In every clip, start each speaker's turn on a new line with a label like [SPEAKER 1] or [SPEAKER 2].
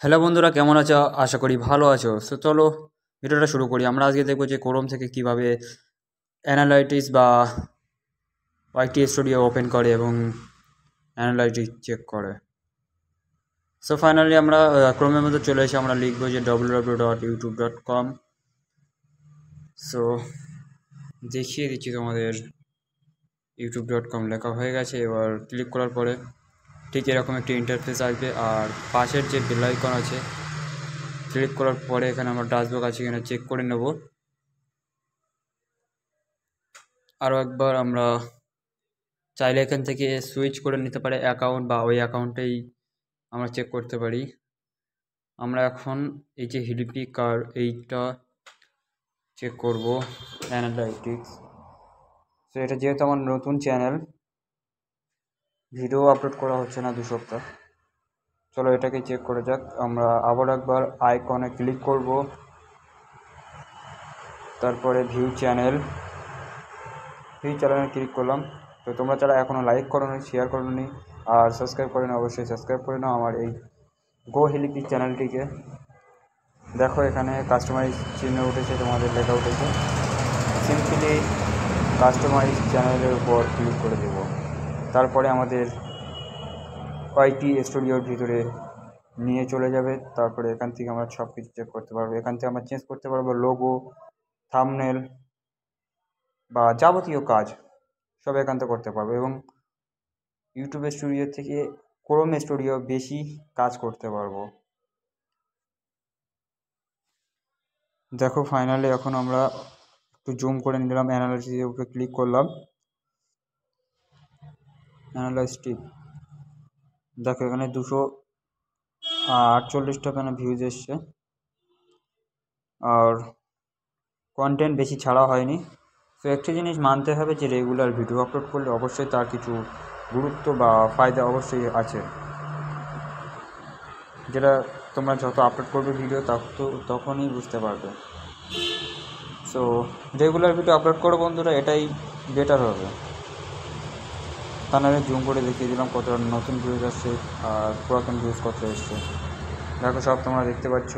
[SPEAKER 1] Hello বন্ধুরা, কেমন আছো? আশা করি ভালো আছো। সো চলো ভিডিওটা শুরু করি। আমরা আজকে দেখবো যে ক্রোম থেকে কিভাবে অ্যানালাইটিক্স বা ওয়াইটি স্টুডিও ওপেন করে এবং অ্যানালাইটিক্স চেক করে। সো ফাইনালি আমরা ক্রোমের মধ্যে চলে এসে আমরা লিখবো যে www.youtube.com। সো দেখিয়ে দিচ্ছি তোমাদের, youtube.com লেখা হয়ে গেছে। এবার ক্লিক করার পরে ঠিক এরকম একটি ইন্টারফেস আসবে, আর পাশের যে বেল আইকন আছে ক্লিক করার পরে এখানে আমার ডাচবক্স আছে, এখানে চেক করে নেব। আরও একবার আমরা চাইলে এখান থেকে সুইচ করে নিতে পারে অ্যাকাউন্ট, বা ওই অ্যাকাউন্টেই আমরা চেক করতে পারি। আমরা এখন এই যে হিলিপি কার এইটা চেক করব, অ্যানালাইটিক্স। তো এটা যেহেতু আমার নতুন চ্যানেল, ভিডিও আপলোড করা হচ্ছে না 2 সপ্তাহ, চলো এটাকে চেক করে যাক। আমরা আবার একবার আইকনে ক্লিক করব, তারপরে ভিউ চ্যানেলে ক্লিক করলাম। তো তোমরা যারা এখনও লাইক করোনি, শেয়ার করোনি আর সাবস্ক্রাইব করে নাও, অবশ্যই সাবস্ক্রাইব করে নাও আমার এই গো হিলিপি চ্যানেলটিকে। দেখো এখানে কাস্টমাইজ চিহ্ন উঠেছে, তোমাদের লেখা উঠেছে। সিম্পলি কাস্টমাইজ চ্যানেলের উপর ক্লিক করে দেব। তারপরে আমাদের ওয়াইটি স্টুডিওর ভিতরে নিয়ে চলে যাবে। তারপরে এখান থেকে আমরা সব কিছু চেক করতে পারবো। এখান থেকে আমরা চেঞ্জ করতে পারবো লোগো, থাম্বনেল বা যাবতীয় কাজ সব এখান থেকে করতে পারবো, এবং ইউটিউব স্টুডিও থেকে ক্রোম স্টুডিও বেশি কাজ করতে পারবো। দেখো ফাইনালি এখন আমরা একটু জুম করে নিলাম, অ্যানালাইসিসের উপরে ক্লিক করলাম, অ্যানালাইসিস। দেখো এখানে 248টা এখানে ভিউজ এসছে, আর কন্টেন্ট বেশি ছাড়া হয়নি। তো একটা জিনিস মানতে হবে যে রেগুলার ভিডিও আপলোড করলে অবশ্যই তার কিছু গুরুত্ব বা ফায়দা অবশ্যই আছে, যেটা তোমরা যত আপলোড করবে ভিডিও তখনই বুঝতে পারবে। সো রেগুলার ভিডিও আপলোড করো বন্ধুরা, এটাই বেটার হবে। তা নাহলে জুম করে দেখিয়ে দিলাম কত নতুন ভিউজ আসছে আর পুরাতন ভিউজ কত এসছে। দেখো সব তোমরা দেখতে পাচ্ছ।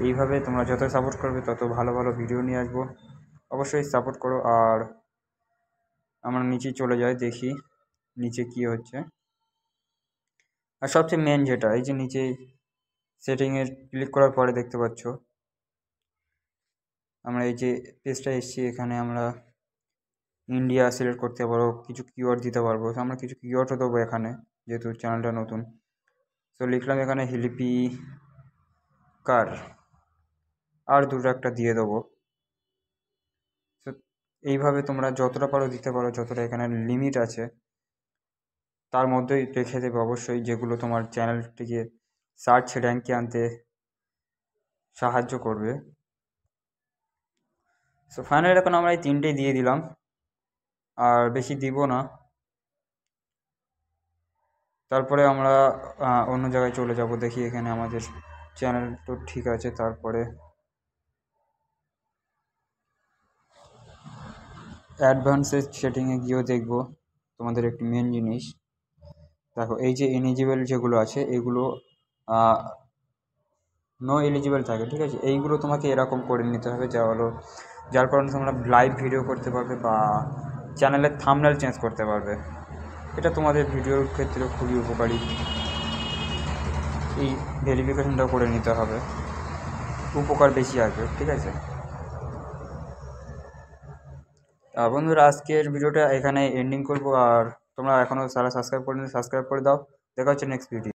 [SPEAKER 1] এইভাবে তোমরা যত সাপোর্ট করবে তত ভালো ভালো ভিডিও নিয়ে আসবো। অবশ্যই সাপোর্ট করো। আর আমরা নিচে চলে যাই, দেখি নিচে কি হচ্ছে। আর সবচেয়ে মেন যেটা, এই যে নিচে সেটিংয়ে ক্লিক করার পরে দেখতে পাচ্ছ আমরা এই যে পেজটা এসেছি, এখানে আমরা ইন্ডিয়া সিলেক্ট করতে পারবো, কিছু কিওয়ার্ড দিতে পারবো। তো আমরা কিছু কিওয়ার্ডও দেবো এখানে, যেহেতু চ্যানেলটা নতুন। তো লিখলাম এখানে হিলিপি কার, আর দুটো একটা দিয়ে দেবো। তো এইভাবে তোমরা যতটা পারো দিতে পারো, যতটা এখানে লিমিট আছে তার মধ্যেই রেখে দেবে অবশ্যই, যেগুলো তোমার চ্যানেলটিকে সার্চ র্যাঙ্কে আনতে সাহায্য করবে। সো ফাইনালি এখন আমরা এই 3টেই দিয়ে দিলাম, আর বেশি দিব না। তারপরে আমরা অন্য জায়গায় চলে যাব, দেখি এখানে আমাদের চ্যানেল তো ঠিক আছে। তারপরে অ্যাডভান্সের সেটিংয়ে গিয়েও দেখব তোমাদের একটি মেন জিনিস। দেখো এই যে এলিজিবল যেগুলো আছে, এগুলো নো এলিজিবল থাকে, ঠিক আছে। এইগুলো তোমাকে এরকম করে নিতে হবে, যা হলো যার কারণে তোমরা লাইভ ভিডিও করতে পারবে বা চ্যানেলের থাম্বনেল চেঞ্জ করতে পারবে। এটা তোমাদের ভিডিওর ক্ষেত্রে খুবই উপকারী। এই ভেরিফিকেশনটাও করে নিতে হবে, উপকার বেশি আসবে, ঠিক আছে। বন্ধুরা আজকের ভিডিওটা এখানে এন্ডিং করব। আর তোমরা এখনও যারা সাবস্ক্রাইব করে সাবস্ক্রাইব করে দাও। দেখা হচ্ছে নেক্সট ভিডিও।